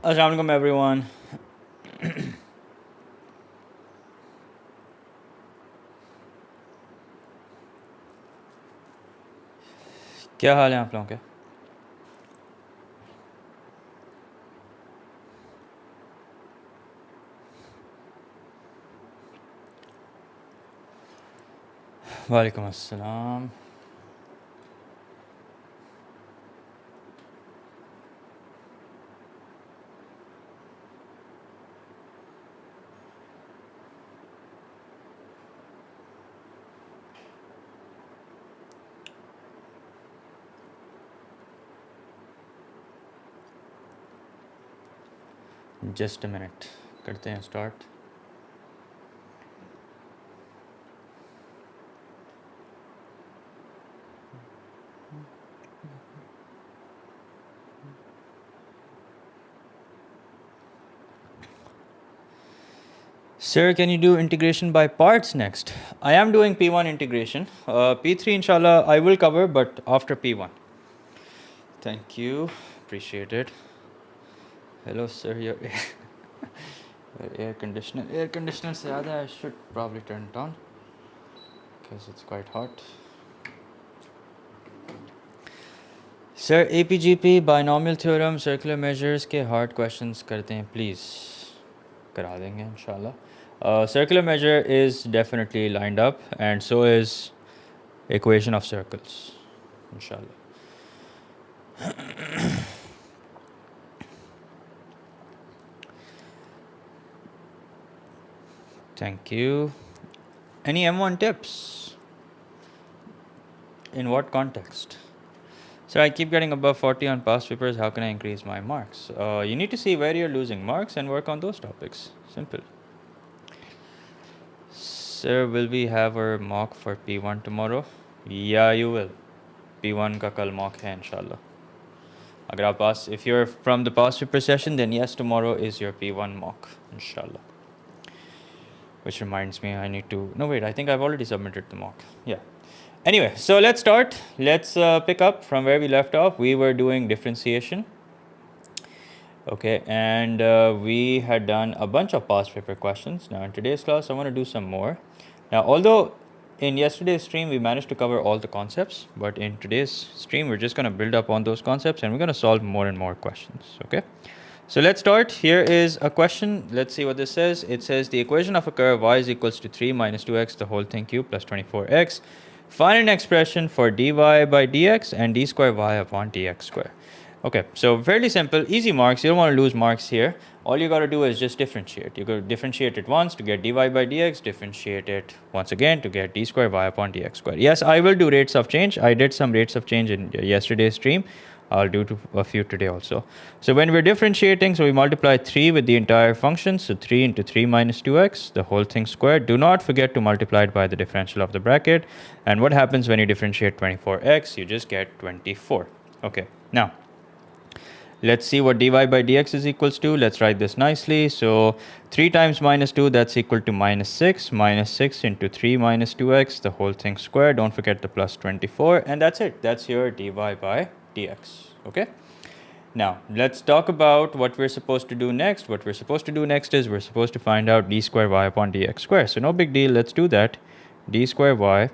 Assalamu alaikum everyone. क्या हाल है आप लोगों के? वालेकुम अस्सलाम. Just a minute. करते हैं start. Sir, can you do integration by parts next? I am doing P1 integration. P3 inshallah I will cover, but after P1. Thank you. Appreciate it. Hello sir, your air conditioner. Air conditioner se zyada I should probably turn it on because it's quite hot. Sir, APGP, binomial theorem, circular measures के hard questions करते हैं please. करा देंगे इंशाल्लाह. Circular measure is definitely lined up, and so is equation of circles, inshallah. Thank you. Any M1 tips? In what context? So I keep getting above 40 on past papers. How can I increase my marks? You need to see where you're losing marks and work on those topics. Simple. Sir, will we have our mock for P1 tomorrow? Yeah, you will. P1 का कल mock है inshallah. अगर आप pass, if you're from the past paper session, then yes, tomorrow is your P1 mock inshallah. Which reminds me, I need to. No, wait. I think I've already submitted the mock. Yeah. Anyway, so let's start. Let's pick up from where we left off. We were doing differentiation. Okay, and we had done a bunch of past paper questions. Now in today's class, I want to do some more. Now, although in yesterday's stream we managed to cover all the concepts, but in today's stream we're just going to build up on those concepts and we're going to solve more and more questions. Okay, so let's start. Here is a question. Let's see what this says. It says the equation of a curve y is equals to 3 minus 2x the whole thing cubed plus 24x. Find an expression for dy by dx and d square y upon dx square. Okay, so fairly simple, easy marks. You don't want to lose marks here. All you got to do is just differentiate. You got to differentiate it once to get dy by dx, differentiate it once again to get d square y upon dx square. Yes, I will do rates of change. I did some rates of change in yesterday's stream. I'll do a few today also. So when we're differentiating, so we multiply 3 with the entire function. So 3 into 3 minus 2x, the whole thing squared. Do not forget to multiply it by the differential of the bracket. And what happens when you differentiate 24x? You just get 24. Okay, now let's see what dy by dx is equals to. Let's write this nicely. So 3 times minus 2, that's equal to minus 6. Minus 6 into 3 minus 2x, the whole thing squared. Don't forget the plus 24. And that's it. That's your dy by dx. Okay? Now, let's talk about what we're supposed to do next. What we're supposed to do next is we're supposed to find out d square y upon dx square. So no big deal. Let's do that. D square y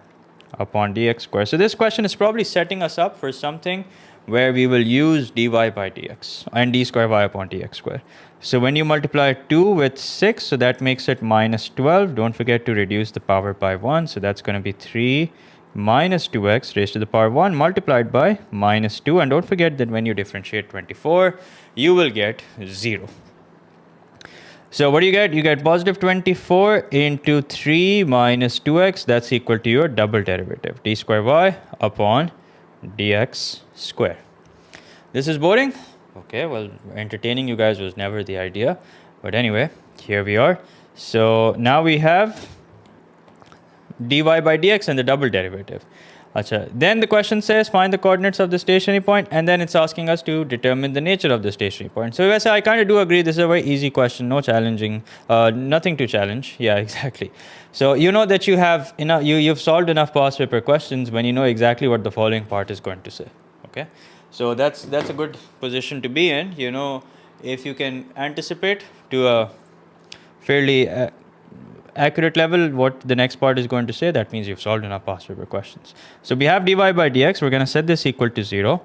upon dx square. So this question is probably setting us up for something where we will use dy by dx and d square y upon dx square. So when you multiply 2 with 6, so that makes it minus 12. Don't forget to reduce the power by 1. So that's going to be 3 minus 2x raised to the power 1 multiplied by minus 2. And don't forget that when you differentiate 24, you will get 0. So what do you get? You get positive 24 into 3 minus 2x. That's equal to your double derivative, d square y upon dx square. This is boring? Okay, well, entertaining you guys was never the idea. But anyway, here we are. So now we have dy by dx and the double derivative. Achha. Then the question says find the coordinates of the stationary point, and then it's asking us to determine the nature of the stationary point. So I kind of do agree this is a very easy question, no challenging, nothing to challenge. Yeah, exactly. So you know that you have enough, you've solved enough past paper questions when you know exactly what the following part is going to say. Okay, so that's a good position to be in. You know if you can anticipate to a fairly accurate level what the next part is going to say, that means you've solved enough past paper questions. So we have dy by dx. We're going to set this equal to 0.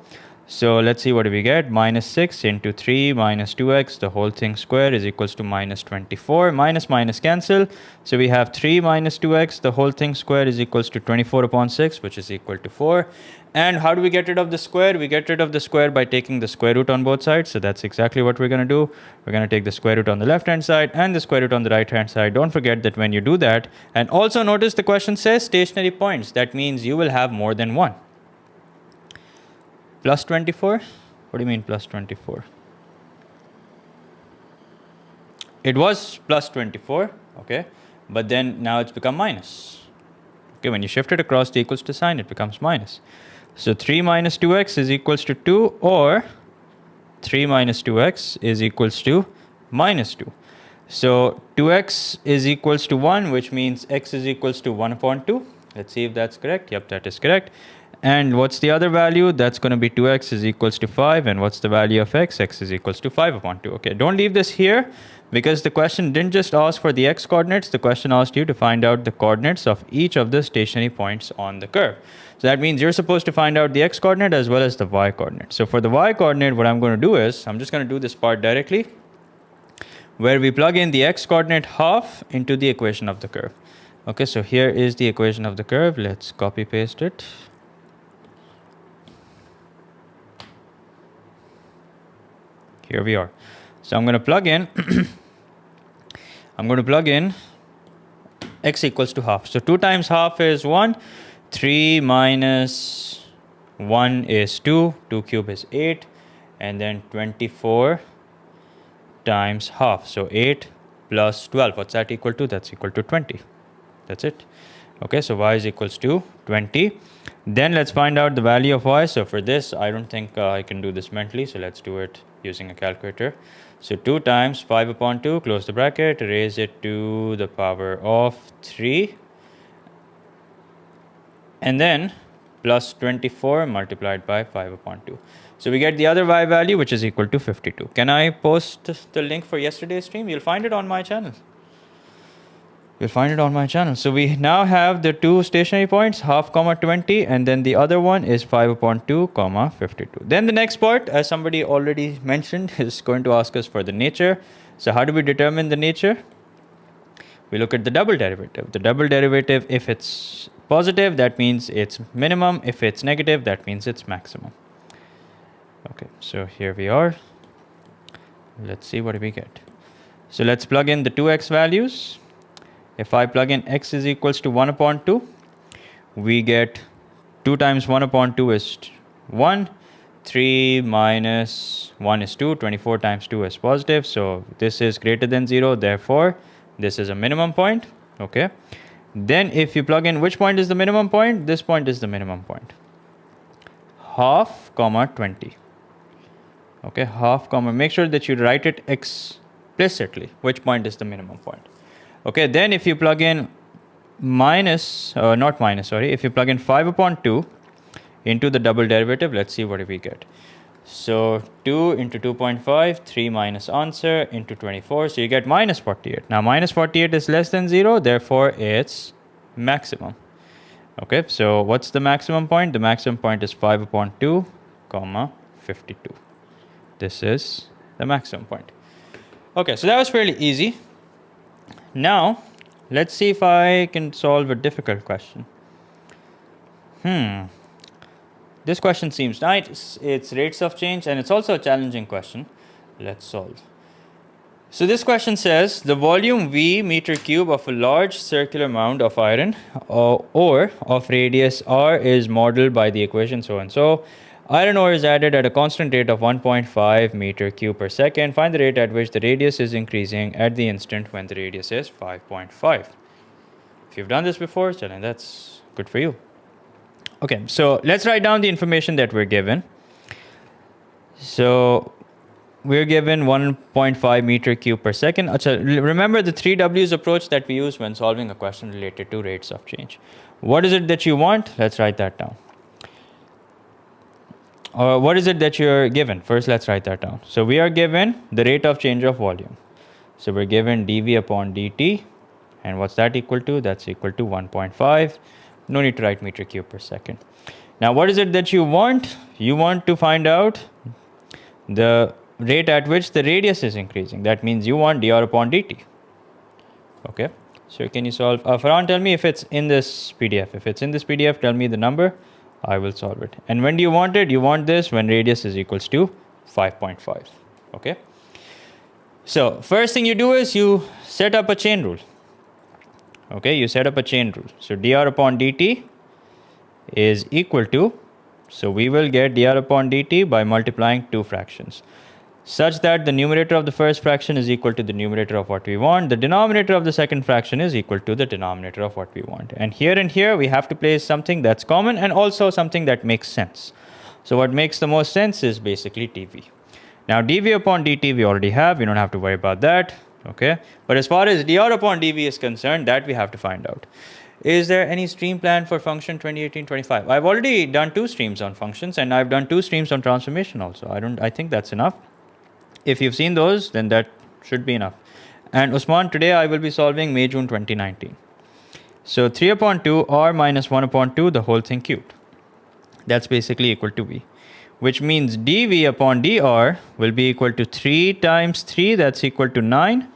So let's see what do we get. Minus 6 into 3 minus 2x, the whole thing square is equals to minus 24. Minus minus cancel. So we have 3 minus 2x, the whole thing square is equals to 24 upon 6, which is equal to 4. And how do we get rid of the square? We get rid of the square by taking the square root on both sides. So that's exactly what we're going to do. We're going to take the square root on the left hand side and the square root on the right hand side. Don't forget that when you do that, and also notice the question says stationary points. That means you will have more than one. Plus 24? What do you mean plus 24? It was plus 24, okay? But then now it's become minus. Okay, when you shift it across the equals to sign, it becomes minus. So 3 minus 2x is equals to 2, or 3 minus 2x is equals to minus 2. So 2x is equals to 1, which means x is equals to 1 upon 2. Let's see if that's correct. Yep, that is correct. And what's the other value? That's going to be 2x is equals to 5. And what's the value of x? X is equals to 5 upon 2. Okay, don't leave this here, because the question didn't just ask for the x coordinates. The question asked you to find out the coordinates of each of the stationary points on the curve. So that means you're supposed to find out the x coordinate as well as the y coordinate. So for the y coordinate, what I'm going to do is, I'm just going to do this part directly, where we plug in the x coordinate half into the equation of the curve. Okay, so here is the equation of the curve. Let's copy paste it. Here we are. So I'm going to plug in x equals to half. So 2 times half is 1. 3 minus 1 is 2. 2 cube is 8. And then 24 times half. So 8 plus 12. What's that equal to? That's equal to 20. That's it. Okay, so y is equals to 20. Then let's find out the value of y. So for this, I don't think I can do this mentally. So let's do it using a calculator. So 2 times 5 upon 2, close the bracket, raise it to the power of 3. And then plus 24 multiplied by 5 upon 2. So we get the other y value, which is equal to 52. Can I post the link for yesterday's stream? You'll find it on my channel. So we now have the two stationary points, half comma 20, and then the other one is 5 upon 2 comma 52. Then the next part, as somebody already mentioned, is going to ask us for the nature. So how do we determine the nature? We look at the double derivative. The double derivative, if it's positive, that means it's minimum. If it's negative, that means it's maximum. Okay, so here we are. Let's see what we get. So let's plug in the 2x values. If I plug in x is equals to 1 upon 2, we get 2 times 1 upon 2 is 1. 3 minus 1 is 2. 24 times 2 is positive. So this is greater than 0. Therefore, this is a minimum point. Okay. Then if you plug in which point is the minimum point, this point is the minimum point. Half comma 20. Okay. Half comma. Make sure that you write it explicitly. Which point is the minimum point? Okay, then if you plug in if you plug in 5 upon 2 into the double derivative, let's see what we get. So 2 into 2.5, 3 minus answer into 24, so you get minus 48. Now minus 48 is less than 0, therefore it's maximum. Okay, so what's the maximum point? The maximum point is 5 upon 2, comma 52. This is the maximum point. Okay, so that was fairly easy. Now, let's see if I can solve a difficult question. This question seems nice. It's rates of change, and it's also a challenging question. Let's solve. So this question says, the volume V meter cube of a large circular mound of iron ore of radius r is modeled by the equation so and so. Iron ore is added at a constant rate of 1.5 meter cube per second. Find the rate at which the radius is increasing at the instant when the radius is 5.5. If you've done this before, then that's good for you. Okay, so let's write down the information that we're given. So we're given 1.5 meter cube per second. Remember the 3Ws approach that we use when solving a question related to rates of change. What is it that you want? Let's write that down. what is it that you're given? First, let's write that down. So we are given the rate of change of volume. So we're given dV upon dt. And what's that equal to? That's equal to 1.5. No need to write meter cube per second. Now, what is it that you want? You want to find out the rate at which the radius is increasing. That means you want dr upon dt. Okay. So can you solve? Farhan, tell me if it's in this PDF. If it's in this PDF, tell me the number. I will solve it. And when do you want it? You want this when radius is equals to 5.5. Okay. So first thing you do is you set up a chain rule. Okay, you set up a chain rule. So dr upon dt is equal to, so we will get dr upon dt by multiplying two fractions, such that the numerator of the first fraction is equal to the numerator of what we want. The denominator of the second fraction is equal to the denominator of what we want. And here we have to place something that's common and also something that makes sense. So what makes the most sense is basically dv. Now dv upon dt we already have. We don't have to worry about that. Okay. But as far as dr upon dv is concerned, that we have to find out. Is there any stream plan for function 2018-25? I've already done 2 streams on functions and I've done 2 streams on transformation also. I think that's enough. If you've seen those, then that should be enough. And Usman, today I will be solving May, June 2019. So 3 upon 2 r minus 1 upon 2, the whole thing cubed. That's basically equal to v. Which means dv upon dr will be equal to 3 times 3, that's equal to 9.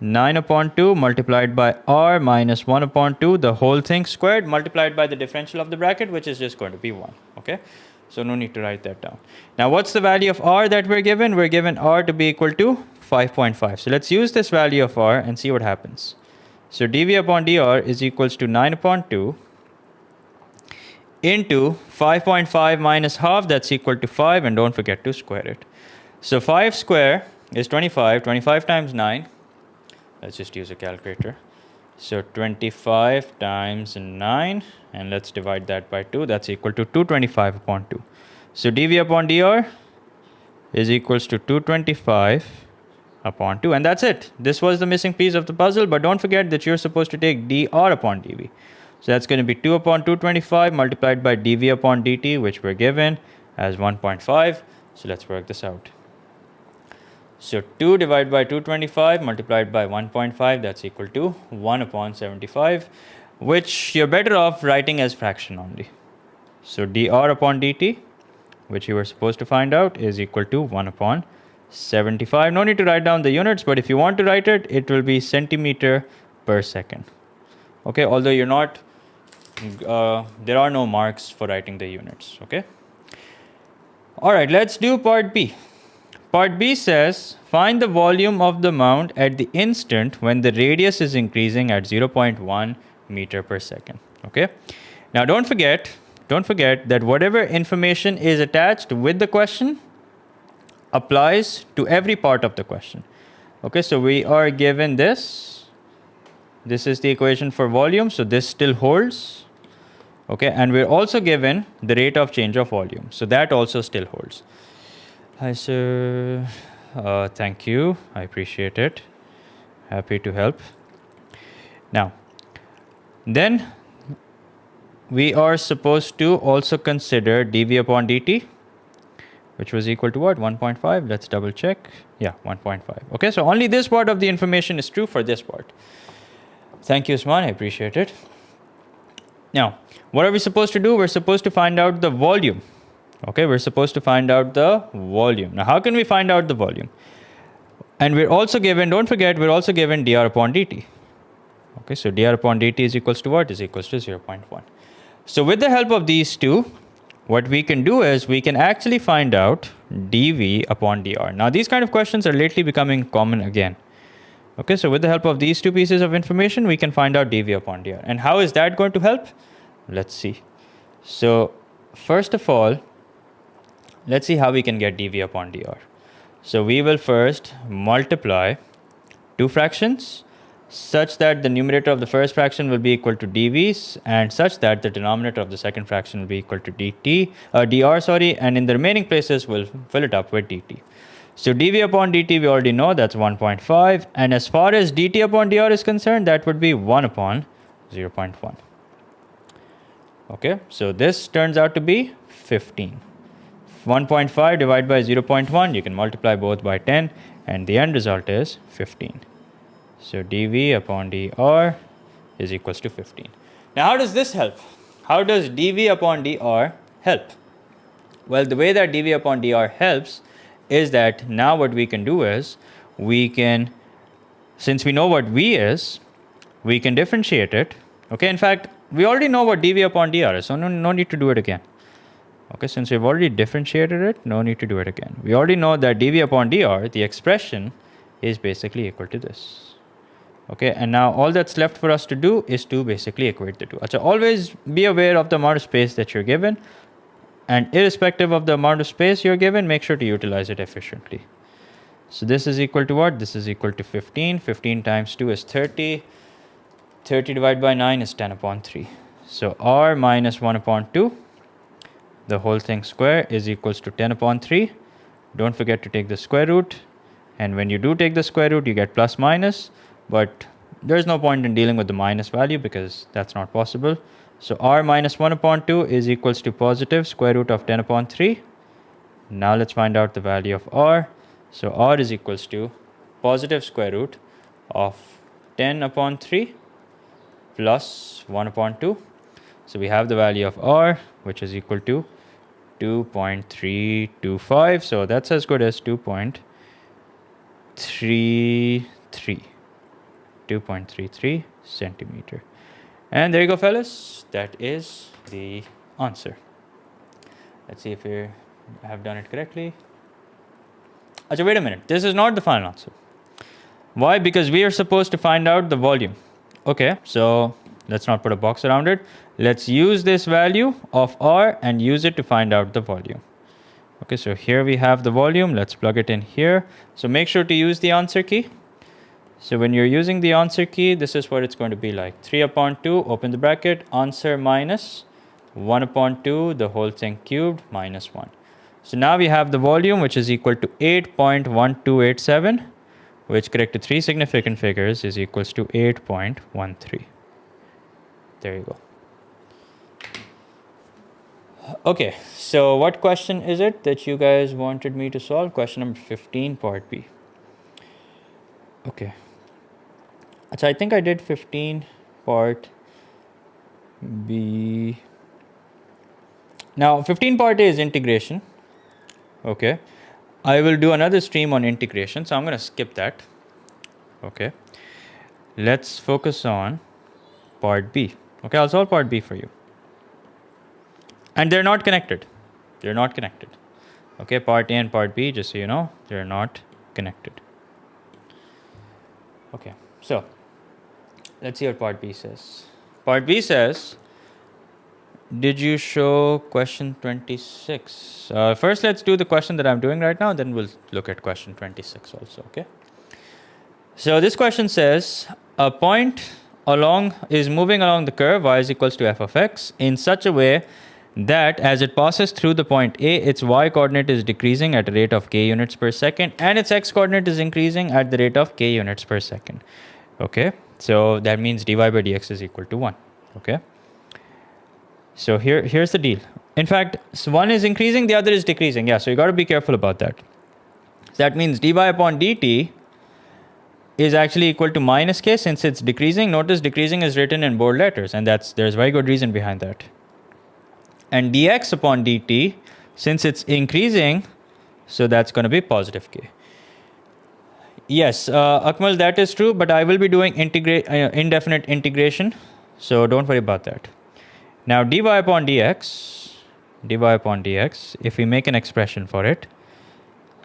9 upon 2 multiplied by r minus 1 upon 2, the whole thing squared, multiplied by the differential of the bracket, which is just going to be 1. Okay. So no need to write that down. Now what's the value of r that we're given? We're given r to be equal to 5.5. So let's use this value of r and see what happens. So dv upon dr is equals to 9 upon 2 into 5.5 minus half, that's equal to 5, and don't forget to square it. So 5 square is 25. 25 times 9. Let's just use a calculator. So 25 times 9, and let's divide that by 2. That's equal to 225 upon 2. So dv upon dr is equals to 225 upon 2. And that's it. This was the missing piece of the puzzle. But don't forget that you're supposed to take dr upon dv. So that's going to be 2 upon 225 multiplied by dv upon dt, which we're given as 1.5. So let's work this out. So 2 divided by 225 multiplied by 1.5, that's equal to 1 upon 75, which you're better off writing as fraction only. So dr upon dt, which you were supposed to find out, is equal to 1 upon 75. No need to write down the units, but if you want to write it, it will be centimeter per second. Okay, although you're not, there are no marks for writing the units. Okay. All right, let's do part B. Part B says, find the volume of the mount at the instant when the radius is increasing at 0.1 meter per second. Okay. Now don't forget that whatever information is attached with the question applies to every part of the question. Okay, so we are given this. This is the equation for volume, so this still holds. Okay, and we're also given the rate of change of volume, so that also still holds. Hi sir, thank you, I appreciate it, happy to help. Now then we are supposed to also consider dv upon dt, which was equal to what? 1.5. Let's double check. Yeah, 1.5. Okay, so only this part of the information is true for this part. Thank you, Usman, I appreciate it. Now what are we supposed to do? We're supposed to find out the volume. Okay, we're supposed to find out the volume. Now, how can we find out the volume? And we're also given, don't forget, we're also given dr upon dt. Okay, so dr upon dt is equals to what? Is equals to 0.1. So with the help of these two, what we can do is we can actually find out dv upon dr. Now, these kind of questions are lately becoming common again. Okay, so with the help of these two pieces of information, we can find out dv upon dr. And how is that going to help? Let's see. So first of all, let's see how we can get dv upon dr. So we will first multiply two fractions such that the numerator of the first fraction will be equal to dv, and such that the denominator of the second fraction will be equal to dr, and in the remaining places we'll fill it up with dt. So dv upon dt we already know, that's 1.5, and as far as dt upon dr is concerned, that would be 1 upon 0.1. Okay, so this turns out to be 15. 1.5 divided by 0.1, you can multiply both by 10, and the end result is 15. So dv upon dr is equals to 15. Now how does this help? How does dv upon dr help? Well, the way that dv upon dr helps is that now what we can do is, we can, since we know what v is, we can differentiate it. Okay, in fact, we already know what dv upon dr is, so no need to do it again. Okay, since we've already differentiated it, no need to do it again. We already know that dv upon dr, the expression, is basically equal to this. Okay, and now all that's left for us to do is to basically equate the two. So always be aware of the amount of space that you're given, and irrespective of the amount of space you're given, make sure to utilize it efficiently. So this is equal to what? This is equal to 15. 15 times 2 is 30. 30 divided by 9 is 10 upon 3. So r minus 1 upon 2, the whole thing square, is equals to 10 upon 3. Don't forget to take the square root. And when you do take the square root, you get plus minus. But there's no point in dealing with the minus value because that's not possible. So r minus 1 upon 2 is equals to positive square root of 10 upon 3. Now let's find out the value of r. So r is equals to positive square root of 10 upon 3 plus 1 upon 2. So we have the value of r, which is equal to 2.325. So that's as good as 2.33 centimeter. And there you go, fellas. That is the answer. Let's see if we have done it correctly. Achha, wait a minute. This is not the final answer. Why? Because we are supposed to find out the volume. Okay, so let's not put a box around it. Let's use this value of r and use it to find out the volume. Okay, so here we have the volume. Let's plug it in here. So make sure to use the answer key. So when you're using the answer key, this is what it's going to be like. 3 upon 2, open the bracket, answer minus 1 upon 2, the whole thing cubed, minus 1. So now we have the volume, which is equal to 8.1287, which correct to 3 significant figures is equals to 8.13. There you go. Okay, so what question is it that you guys wanted me to solve? Question number 15, part B. Okay. So I think I did 15, part B. Now, 15 part A is integration. Okay. I will do another stream on integration, so I'm going to skip that. Okay. Let's focus on part B. Okay, I'll solve part B for you. And they're not connected. They're not connected. Okay, part A and part B, just so you know, they're not connected. Okay, so let's see what part B says. Part B says, did you show question 26? First, let's do the question that I'm doing right now, then we'll look at question 26 also, okay? So this question says, a point is moving along the curve y is equals to f of x in such a way that as it passes through the point A, its y coordinate is decreasing at a rate of k units per second and its x coordinate is increasing at the rate of k units per second. Okay, so that means dy by dx is equal to 1. Okay, so here's the deal. In fact, so one is increasing, the other is decreasing. Yeah, so you got to be careful about that. That means dy by dt is actually equal to minus k since it's decreasing. Notice decreasing is written in bold letters, and there's very good reason behind that. And dx upon dt, since it's increasing, so that's going to be positive k. Yes, Akmal, that is true, but I will be doing indefinite integration, so don't worry about that. Now dy upon dx, if we make an expression for it,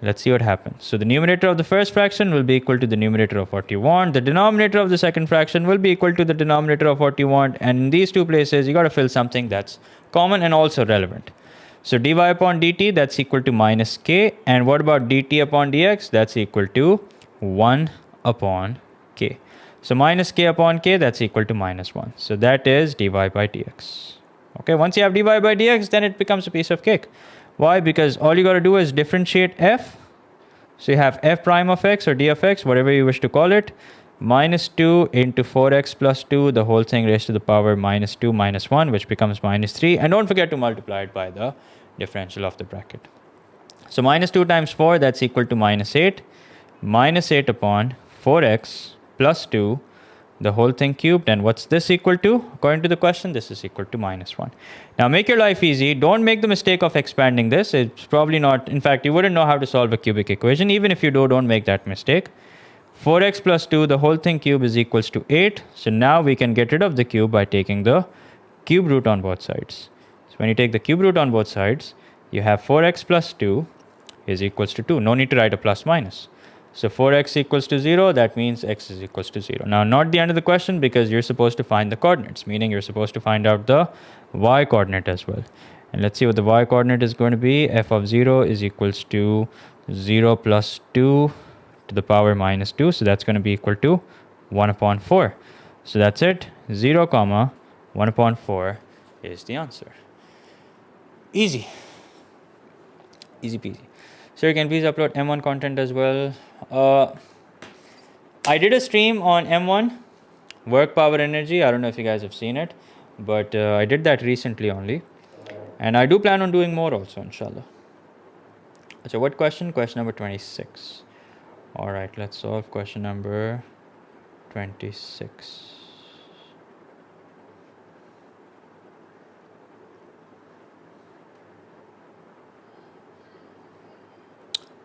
let's see what happens. So the numerator of the first fraction will be equal to the numerator of what you want. The denominator of the second fraction will be equal to the denominator of what you want. And in these two places, you got to fill something that's common and also relevant. So dy upon dt, that's equal to minus k. And what about dt upon dx? That's equal to 1 upon k. So minus k upon k, that's equal to minus 1. So that is dy by dx. Okay, once you have dy by dx, then it becomes a piece of cake. Why? Because all you got to do is differentiate f. So you have f prime of x or d of x, whatever you wish to call it, minus 2 into 4x plus 2, the whole thing raised to the power minus 2 minus 1, which becomes minus 3. And don't forget to multiply it by the differential of the bracket. So minus 2 times 4, that's equal to minus 8. Minus 8 upon 4x plus 2, the whole thing cubed. And what's this equal to? According to the question, this is equal to minus 1. Now make your life easy. Don't make the mistake of expanding this. It's probably not, in fact, you wouldn't know how to solve a cubic equation. Even if you do, don't make that mistake. 4x plus 2, the whole thing cube is equals to 8. So now we can get rid of the cube by taking the cube root on both sides. So when you take the cube root on both sides, you have 4x plus 2 is equals to 2. No need to write a plus minus. So 4x equals to 0, that means x is equals to 0. Now, not the end of the question, because you're supposed to find the coordinates, meaning you're supposed to find out the y coordinate as well. And let's see what the y coordinate is going to be. F of 0 is equals to 0 plus 2 to the power minus 2. So that's going to be equal to 1 upon 4. So that's it. 0 comma 1 upon 4 is the answer. Easy. Easy peasy. Sir, can please upload M1 content as well? I did a stream on M1, work, power, energy. I don't know if you guys have seen it, but I did that recently only. And I do plan on doing more also, inshallah. So what question? Question number 26. All right, let's solve question number 26.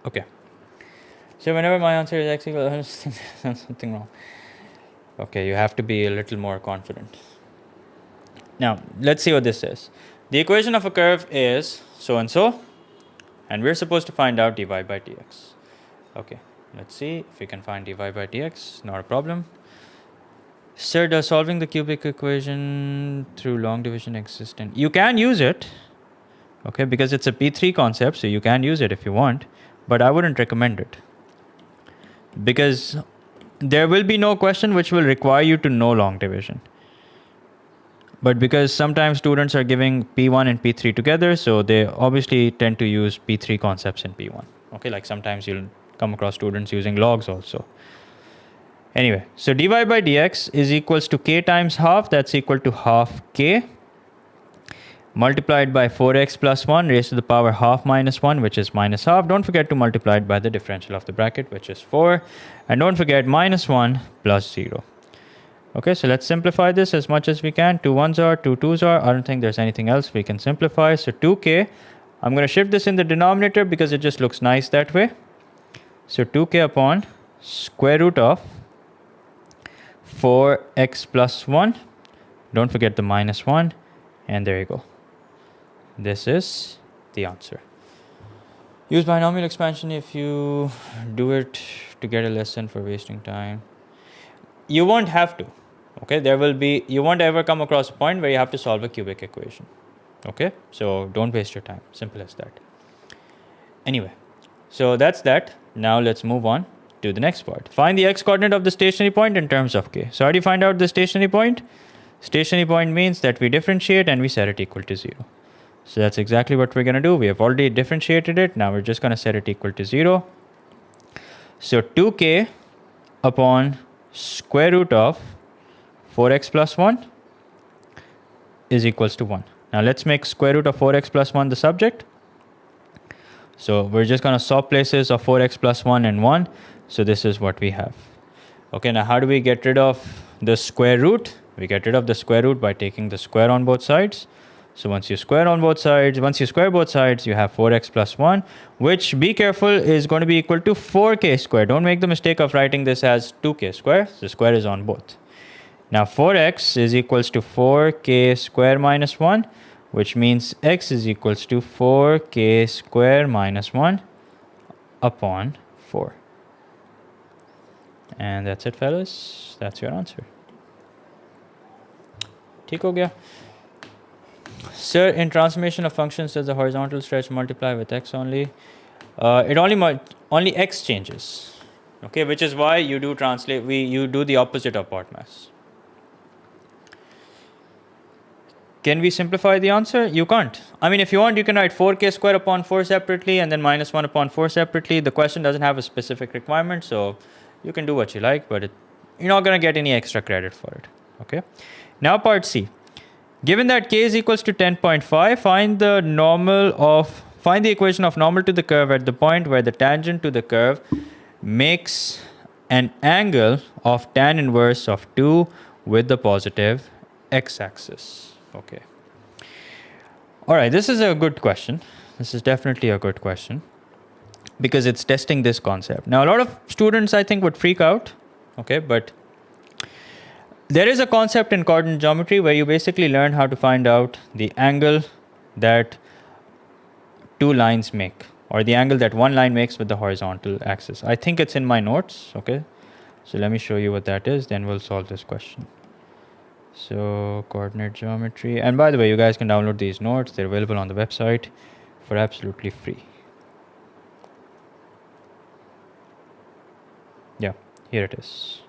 Okay. So whenever my answer is x equals, there's something wrong. Okay, you have to be a little more confident. Now, let's see what this says. The equation of a curve is so and so, and we're supposed to find out dy by dx. Okay, let's see if we can find dy by dx. Not a problem. Sir, does solving the cubic equation through long division exist? You can use it, okay, because it's a P3 concept, so you can use it if you want. But I wouldn't recommend it, because there will be no question which will require you to know long division. But because sometimes students are giving P1 and P3 together, so they obviously tend to use P3 concepts in P1. Okay, like sometimes you'll come across students using logs also. Anyway, so dy by dx is equals to k times half, that's equal to half k, multiplied by 4x plus 1 raised to the power half minus 1, which is minus half. Don't forget to multiply it by the differential of the bracket, which is 4. And don't forget minus 1 plus 0. Okay, so let's simplify this as much as we can. 2 1s are, 2 2s are. I don't think there's anything else we can simplify. So 2k, I'm going to shift this in the denominator because it just looks nice that way. So 2k upon square root of 4x plus 1. Don't forget the minus 1. And there you go. This is the answer. Use binomial expansion if you do it to get a lesson for wasting time. You won't have to. Okay, you won't ever come across a point where you have to solve a cubic equation. Okay, so don't waste your time. Simple as that. Anyway, so that's that. Now let's move on to the next part. Find the x coordinate of the stationary point in terms of k. So how do you find out the stationary point? Stationary point means that we differentiate and we set it equal to 0. So that's exactly what we're going to do. We have already differentiated it. Now we're just going to set it equal to 0. So 2k upon square root of 4x plus 1 is equals to 1. Now let's make square root of 4x plus 1 the subject. So we're just going to swap places of 4x plus 1 and 1. So this is what we have. Okay, now how do we get rid of the square root? We get rid of the square root by taking the square on both sides. So once you square both sides, you have 4x plus 1, which, be careful, is going to be equal to 4k squared. Don't make the mistake of writing this as 2k square. The square is on both. Now 4x is equals to 4k square minus 1, which means x is equals to 4k square minus 1 upon 4. And that's it, fellas. That's your answer. ठीक हो गया. Sir, in transformation of functions, does the horizontal stretch multiply with x only? It only x changes. Okay, which is why you do you do the opposite of BODMAS. Can we simplify the answer? You can't. I mean, if you want, you can write 4k square upon 4 separately and then minus 1 upon 4 separately. The question doesn't have a specific requirement, so you can do what you like, but you're not going to get any extra credit for it. Okay. Now part C. Given that k is equals to 10.5, find the normal of Find the equation of normal to the curve at the point where the tangent to the curve makes an angle of tan inverse of 2 with the positive x-axis. Okay. All right, this is a good question. This is definitely a good question because it's testing this concept. Now, a lot of students, I think, would freak out, okay, but there is a concept in coordinate geometry where you basically learn how to find out the angle that two lines make, or the angle that one line makes with the horizontal axis. I think it's in my notes, okay? So let me show you what that is, then we'll solve this question. So coordinate geometry, and by the way, you guys can download these notes. They're available on the website for absolutely free. Yeah, here it is.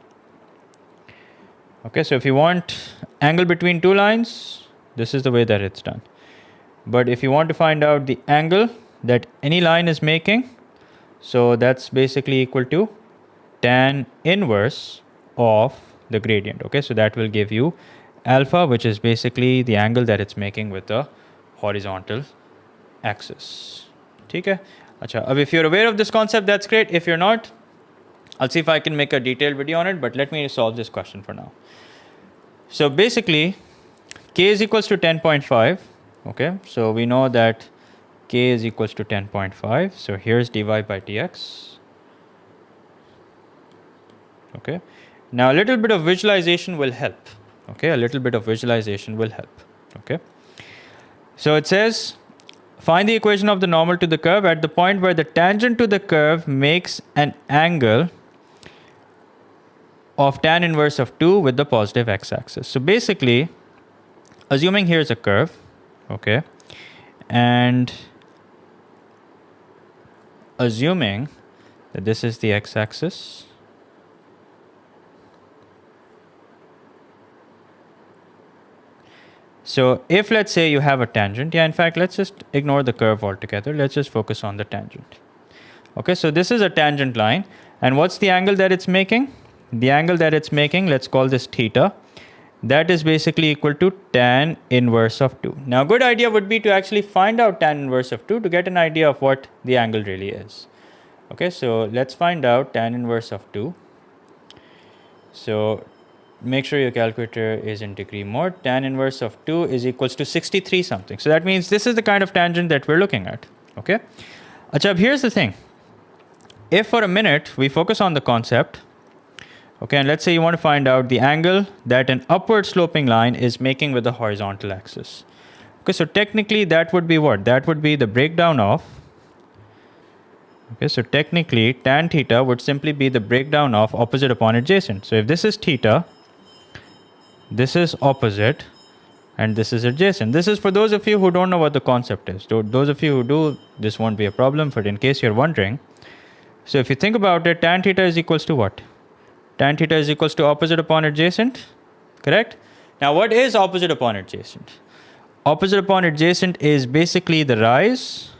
Okay, so if you want angle between two lines, this is the way that it's done. But if you want to find out the angle that any line is making, so that's basically equal to tan inverse of the gradient. Okay, so that will give you alpha, which is basically the angle that it's making with the horizontal axis. Okay? Achha, if you're aware of this concept, that's great. If you're not, I'll see if I can make a detailed video on it, but let me solve this question for now. So basically, k is equals to 10.5. Okay, so we know that k is equals to 10.5. So here's dy by dx. Okay, now a little bit of visualization will help. Okay, a little bit of visualization will help. Okay, so it says find the equation of the normal to the curve at the point where the tangent to the curve makes an angle of tan inverse of 2 with the positive x-axis. So basically, assuming here's a curve, okay, and assuming that this is the x-axis, so if let's say you have a tangent, in fact, let's just ignore the curve altogether. Let's just focus on the tangent. Okay, so this is a tangent line, and what's the angle that it's making? The angle that it's making, let's call this theta. That is basically equal to tan inverse of 2. Now, a good idea would be to actually find out tan inverse of 2 to get an idea of what the angle really is. Okay, so let's find out tan inverse of 2. So make sure your calculator is in degree mode. Tan inverse of 2 is equals to 63 something. So that means this is the kind of tangent that we're looking at. Okay. Achha, here's the thing. If for a minute we focus on the concept, okay, and let's say you want to find out the angle that an upward sloping line is making with the horizontal axis. Okay, so technically that would be what? That would be the breakdown of, okay, so technically tan theta would simply be the breakdown of opposite upon adjacent. So if this is theta, this is opposite, and this is adjacent. This is for those of you who don't know what the concept is. So those of you who do, this won't be a problem, but in case you're wondering, so if you think about it, tan theta is equals to what? Tan theta is equals to opposite upon adjacent, correct? Now, what is opposite upon adjacent? Opposite upon adjacent is basically the rise,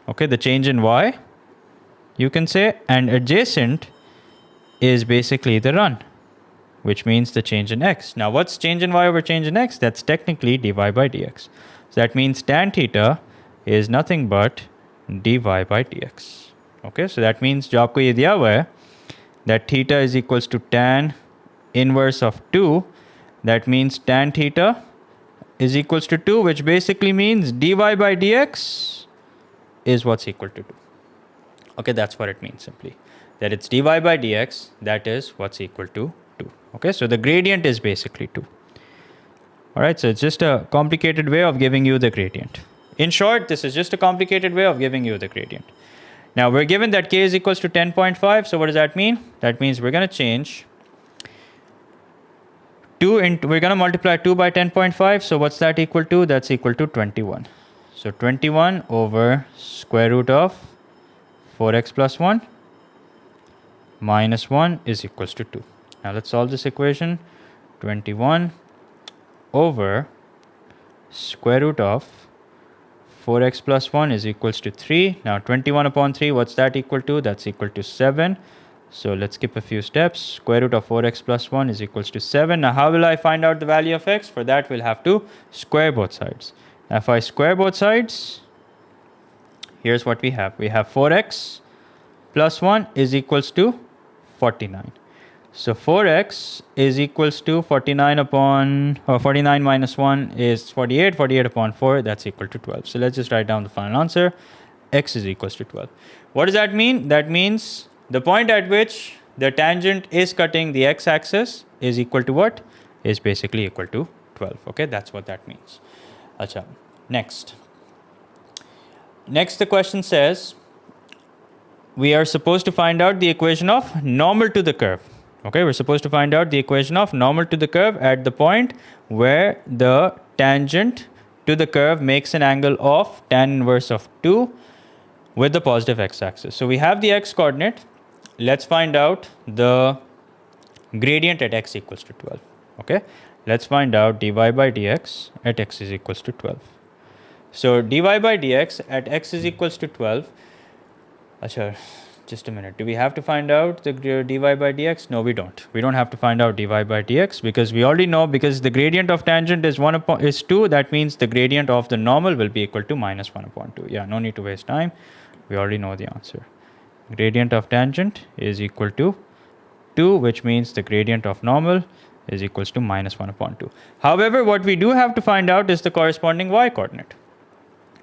okay, the change in y, you can say, and adjacent is basically the run, which means the change in x. Now, what's change in y over change in x? That's technically dy by dx. So that means tan theta is nothing but dy by dx. Okay, so that means जो आपको ये दिया हुआ है, that theta is equals to tan inverse of 2. That means tan theta is equals to 2, which basically means dy by dx is what's equal to 2. Okay, that's what it means simply. That it's dy by dx, that is what's equal to 2. Okay, so the gradient is basically 2. Alright, so it's just a complicated way of giving you the gradient. In short, this is just a complicated way of giving you the gradient. Now, we're given that k is equals to 10.5. So what does that mean? That means we're going to change 2 into, we're going to multiply 2 by 10.5. So what's that equal to? That's equal to 21. So 21 over square root of 4x plus 1 minus 1 is equals to 2. Now, let's solve this equation. 21 over square root of 4x plus 1 is equals to 3. Now 21 upon 3, what's that equal to? That's equal to 7. So let's skip a few steps. Square root of 4x plus 1 is equals to 7. Now how will I find out the value of x? For that, we'll have to square both sides. Now if I square both sides, here's what we have. We have 4x plus 1 is equals to 49. So 4x is equals to 49 upon, or 49 minus 1 is 48. 48 upon 4, that's equal to 12. So let's just write down the final answer. X is equals to 12. What does that mean? That means the point at which the tangent is cutting the x-axis is equal to what? Is basically equal to 12. Okay, that's what that means. Acha. Next, the question says, we are supposed to find out the equation of normal to the curve. Okay, we're supposed to find out the equation of normal to the curve at the point where the tangent to the curve makes an angle of tan inverse of 2 with the positive x-axis. So we have the x coordinate. Let's find out the gradient at x equals to 12. Okay, let's find out dy by dx at x is equals to 12. So dy by dx at x is equals to 12. Achha, just a minute. Do we have to find out the dy by dx? No, we don't. We don't have to find out dy by dx because we already know, because the gradient of tangent is 2. That means the gradient of the normal will be equal to minus 1 upon 2. Yeah, no need to waste time. We already know the answer. Gradient of tangent is equal to 2, which means the gradient of normal is equals to minus 1 upon 2. However, what we do have to find out is the corresponding y coordinate.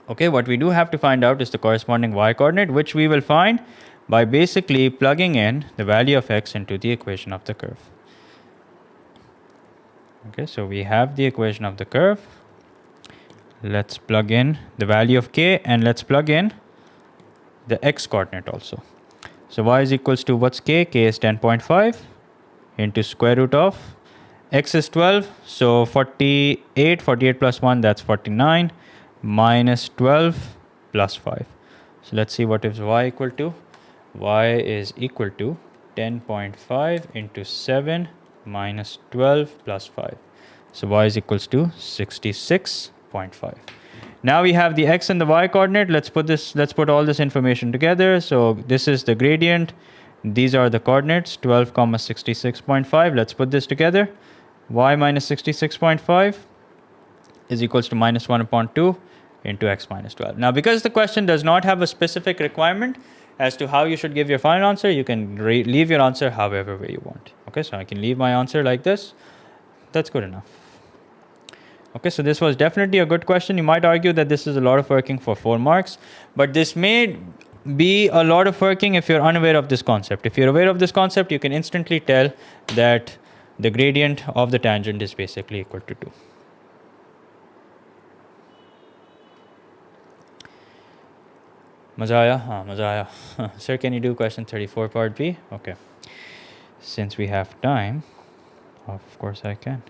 Okay, what we do have to find out is the corresponding y coordinate, which we will find by basically plugging in the value of x into the equation of the curve. Okay, so we have the equation of the curve. Let's plug in the value of k and let's plug in the x coordinate also. So y is equals to, what's k? K is 10.5 into square root of x is 12. So 48 plus 1, that's 49, minus 12 plus 5. So let's see what is y equal to. Y is equal to 10.5 into 7 minus 12 plus 5. So y is equals to 66.5. Now we have the x and the y coordinate. Let's put all this information together. So this is the gradient. These are the coordinates, 12 comma 66.5. Let's put this together. Y minus 66.5 is equals to minus 1 upon 2 into x minus 12. Now, because the question does not have a specific requirement as to how you should give your final answer, you can leave your answer however way you want. Okay, so I can leave my answer like this. That's good enough. Okay, so this was definitely a good question. You might argue that this is a lot of working for 4 marks, but this may be a lot of working if you're unaware of this concept. If you're aware of this concept, you can instantly tell that the gradient of the tangent is basically equal to 2. Mazaya? Mazaya. Sir, can you do question 34 part B? Okay. Since we have time, of course I can.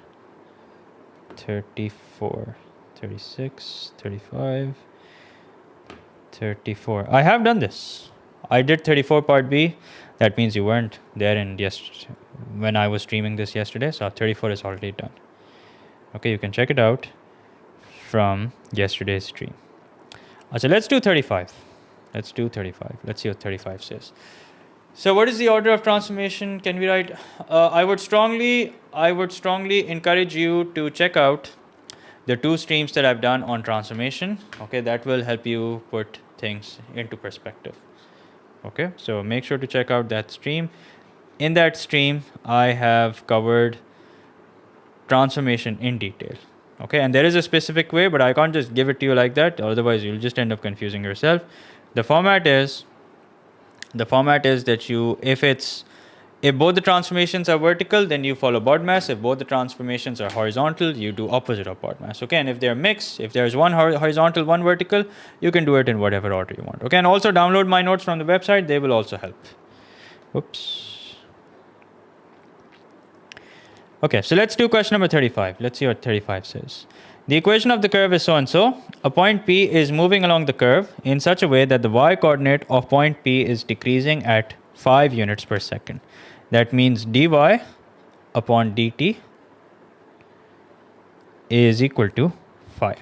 34, 36, 35, 34. I have done this. I did 34 part B. That means you weren't there when I was streaming this yesterday. So 34 is already done. Okay, you can check it out from yesterday's stream. So let's do 35. Let's do 35. Let's see what 35 says. So what is the order of transformation? Can we write? I would strongly encourage you to check out the 2 streams that I've done on transformation. Okay, that will help you put things into perspective. Okay, so make sure to check out that stream. In that stream, I have covered transformation in detail. Okay, and there is a specific way, but I can't just give it to you like that. Otherwise, you'll just end up confusing yourself. The format is that if both the transformations are vertical, then you follow BODMAS. If both the transformations are horizontal, you do opposite of BODMAS. Okay, and if they're mixed, if there's one horizontal, one vertical, you can do it in whatever order you want. Okay, and also download my notes from the website. They will also help. Oops. Okay, so let's do question number 35. Let's see what 35 says. The equation of the curve is so and so. A point P is moving along the curve in such a way that the y coordinate of point P is decreasing at 5 units per second. That means dy upon dt is equal to 5.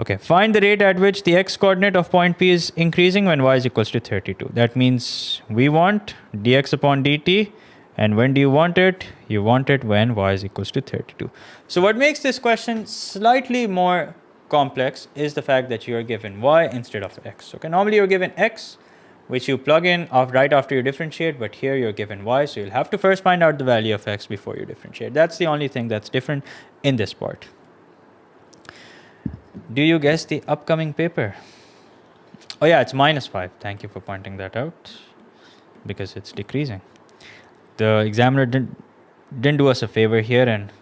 Okay, find the rate at which the x coordinate of point P is increasing when y is equals to 32. That means we want dx upon dt. And when do you want it? You want it when y is equals to 32. So what makes this question slightly more complex is the fact that you are given y instead of x. Okay, normally you're given x, which you plug in right after you differentiate, but here you're given y, so you'll have to first find out the value of x before you differentiate. That's the only thing that's different in this part. Do you guess the upcoming paper? Oh yeah, it's -5. Thank you for pointing that out, because it's decreasing. The examiner didn't do us a favor here, and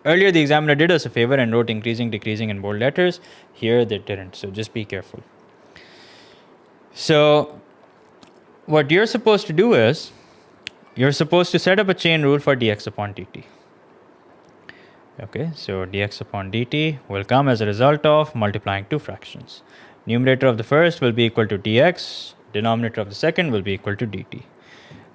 earlier the examiner did us a favor and wrote increasing, decreasing in bold letters. Here they didn't, so just be careful. So what you're supposed to do is, you're supposed to set up a chain rule for dx upon dt. Okay, so dx upon dt will come as a result of multiplying two fractions. Numerator of the first will be equal to dx, denominator of the second will be equal to dt.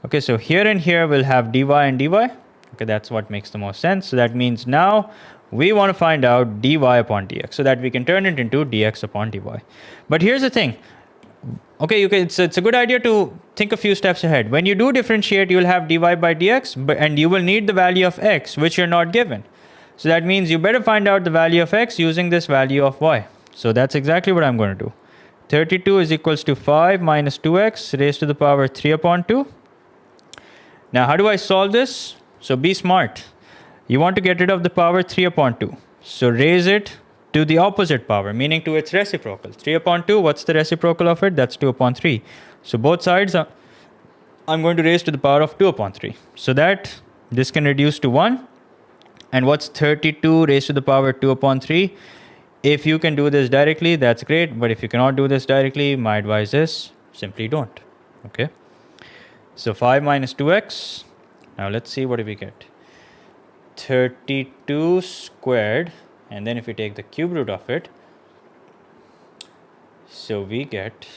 Okay, so here and here we'll have dy and dy. Okay, that's what makes the most sense. So that means now we want to find out dy upon dx so that we can turn it into dx upon dy. But here's the thing. Okay, it's a good idea to think a few steps ahead. When you do differentiate, you'll have dy by dx, and you will need the value of x, which you're not given. So that means you better find out the value of x using this value of y. So that's exactly what I'm going to do. 32 is equals to 5 minus 2x raised to the power 3 upon 2. Now, how do I solve this? So be smart. You want to get rid of the power 3 upon 2. So raise it to the opposite power, meaning to its reciprocal. 3 upon 2, what's the reciprocal of it? That's 2 upon 3. So both sides I'm going to raise to the power of 2 upon 3. So that this can reduce to 1. And what's 32 raised to the power 2 upon 3? If you can do this directly, that's great. But if you cannot do this directly, my advice is simply don't. Okay. So 5 minus 2x. Now let's see what do we get. 32 squared. And then if we take the cube root of it, so we get,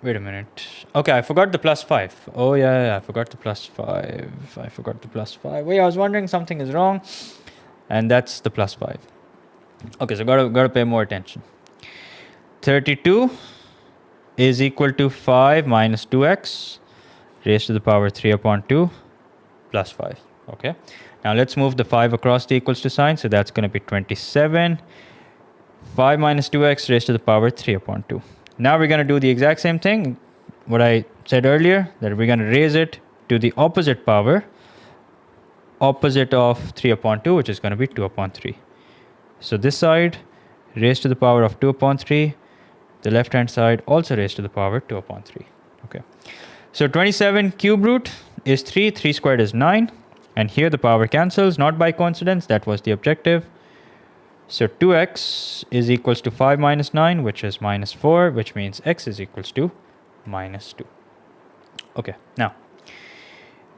wait a minute. Okay, I forgot the plus 5. Oh yeah, I forgot the plus 5. Wait, I was wondering something is wrong. And that's the plus 5. Okay, so gotta pay more attention. 32 is equal to 5 minus 2x raised to the power 3 upon 2 plus 5. Okay. Now let's move the 5 across the equals to sign. So that's going to be 27. 5 minus 2x raised to the power 3 upon 2. Now we're going to do the exact same thing. What I said earlier, that we're going to raise it to the opposite power. Opposite of 3 upon 2, which is going to be 2 upon 3. So this side raised to the power of 2 upon 3. The left hand side also raised to the power 2 upon 3. Okay. So 27 cube root is 3. 3 squared is 9. And here the power cancels, not by coincidence, that was the objective. So 2x is equals to 5 minus 9, which is minus 4, which means x is equals to minus 2. Okay,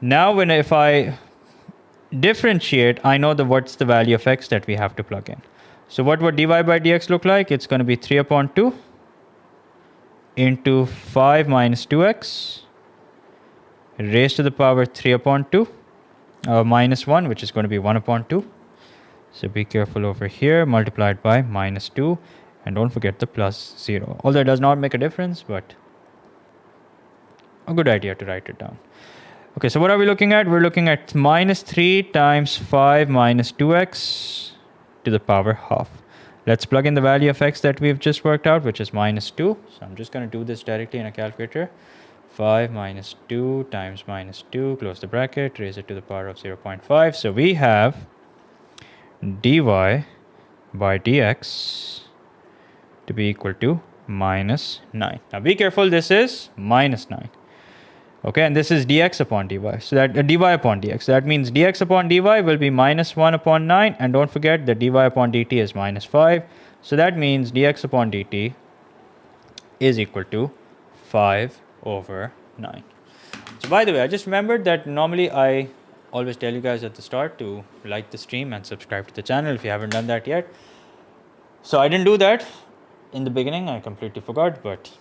now if I differentiate, I know what's the value of x that we have to plug in. So what would dy by dx look like? It's going to be 3 upon 2 into 5 minus 2x raised to the power 3 upon 2. Minus 1, which is going to be 1 upon 2. So be careful over here, multiplied by minus 2. And don't forget the plus 0. Although it does not make a difference, but a good idea to write it down. Okay, so what are we looking at? We're looking at minus 3 times 5 minus 2x to the power half. Let's plug in the value of x that we've just worked out, which is minus 2. So I'm just going to do this directly in a calculator. 5 minus 2 times minus 2, close the bracket, raise it to the power of 0.5. So we have dy by dx to be equal to minus 9. Now be careful, this is minus 9. Okay, and this is dx upon dy. So that dy upon dx. So that means dx upon dy will be minus 1 upon 9. And don't forget that dy upon dt is minus 5. So that means dx upon dt is equal to 5 over 9. So by the way, I just remembered that normally I always tell you guys at the start to like the stream and subscribe to the channel if you haven't done that yet. So I didn't do that in the beginning, I completely forgot, but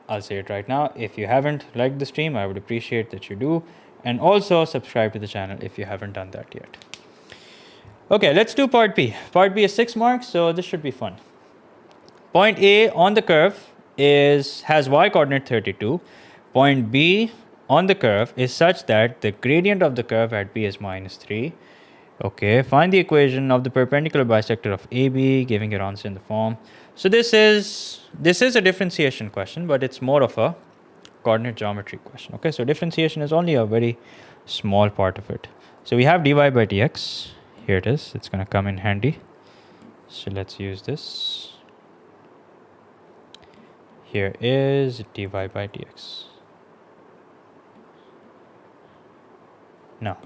I'll say it right now. If you haven't liked the stream, I would appreciate that you do, and also subscribe to the channel if you haven't done that yet. Okay, let's do part B. Part B is 6 marks, so this should be fun. Point A on the curve has y coordinate 32. Point B on the curve is such that the gradient of the curve at B is minus 3. Okay, find the equation of the perpendicular bisector of AB, giving your answer in the form. So this is a differentiation question, but it's more of a coordinate geometry question. Okay, so differentiation is only a very small part of it. So we have dy by dx. Here it is. It's going to come in handy. So let's use this. Here is dy by dx. No.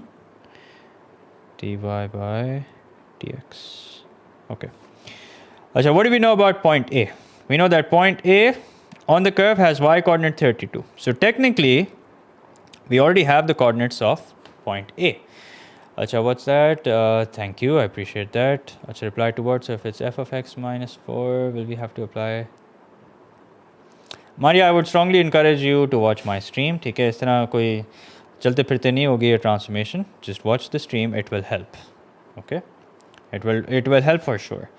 Dy by dx. Okay. So what do we know about point A? We know that point A on the curve has y coordinate 32. So technically, we already have the coordinates of point A. Acha, what's that? Thank you, I appreciate that. Acha, reply to what? So if it's f of x minus 4, will we have to apply? Maria, I would strongly encourage you to watch my stream. ठीक है, इस तरह कोई चलते फिरते नहीं होगी ये transformation. Just watch the stream, it will help. Okay? It will help for sure.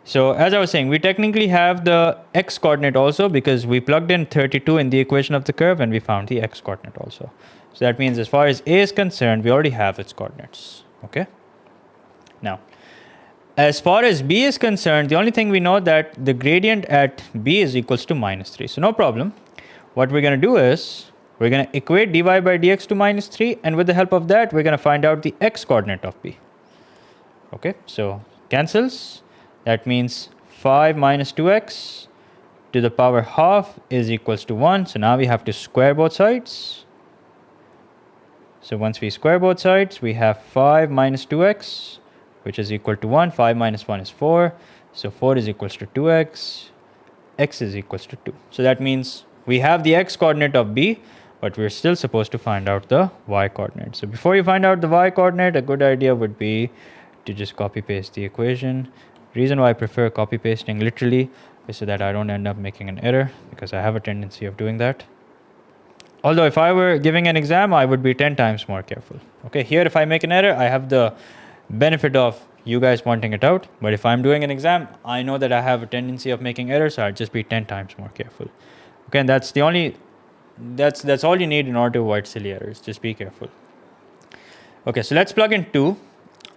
So as I was saying, we technically have the x coordinate also because we plugged in 32 in the equation of the curve and we found the x coordinate also. So that means as far as A is concerned, we already have its coordinates. Okay. Now, as far as B is concerned, the only thing we know that the gradient at B is equals to minus 3. So no problem. What we're going to do is we're going to equate dy by dx to minus 3, and with the help of that, we're going to find out the x coordinate of B. Okay, so cancels. That means 5 minus 2x to the power half is equals to 1. So now we have to square both sides. So once we square both sides, we have 5 minus 2x, which is equal to 1. 5 minus 1 is 4. So 4 is equals to 2x. X is equals to 2. So that means we have the x coordinate of B, but we're still supposed to find out the y coordinate. So before you find out the y coordinate, a good idea would be to just copy paste the equation. Reason why I prefer copy pasting literally is so that I don't end up making an error, because I have a tendency of doing that. Although if I were giving an exam, I would be 10 times more careful. Okay, here if I make an error, I have the benefit of you guys pointing it out. But if I'm doing an exam, I know that I have a tendency of making errors, so I'd just be 10 times more careful. Okay, and that's all you need in order to avoid silly errors. Just be careful. Okay, so let's plug in 2.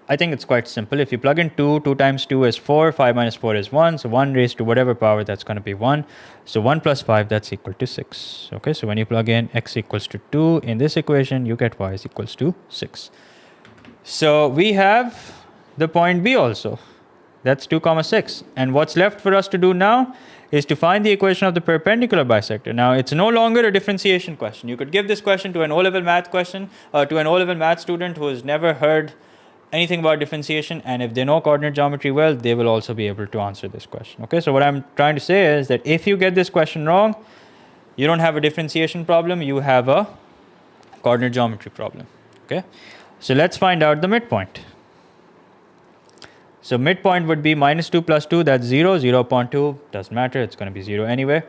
I think it's quite simple. If you plug in 2, 2 times 2 is 4, 5 minus 4 is 1. So 1 raised to whatever power, that's going to be 1. So 1 plus 5, that's equal to 6. Okay, so when you plug in x equals to 2 in this equation, you get y is equals to 6. So we have the point B also. That's 2 comma 6. And what's left for us to do now is to find the equation of the perpendicular bisector. Now, it's no longer a differentiation question. You could give this question to an O-level math question, to an O-level math student who has never heard anything about differentiation, and if they know coordinate geometry well, they will also be able to answer this question. Okay, so what I'm trying to say is that if you get this question wrong, you don't have a differentiation problem, you have a coordinate geometry problem. Okay, so let's find out the midpoint. So midpoint would be minus 2 plus 2, that's 0. 0.2 doesn't matter, it's going to be 0 anyway.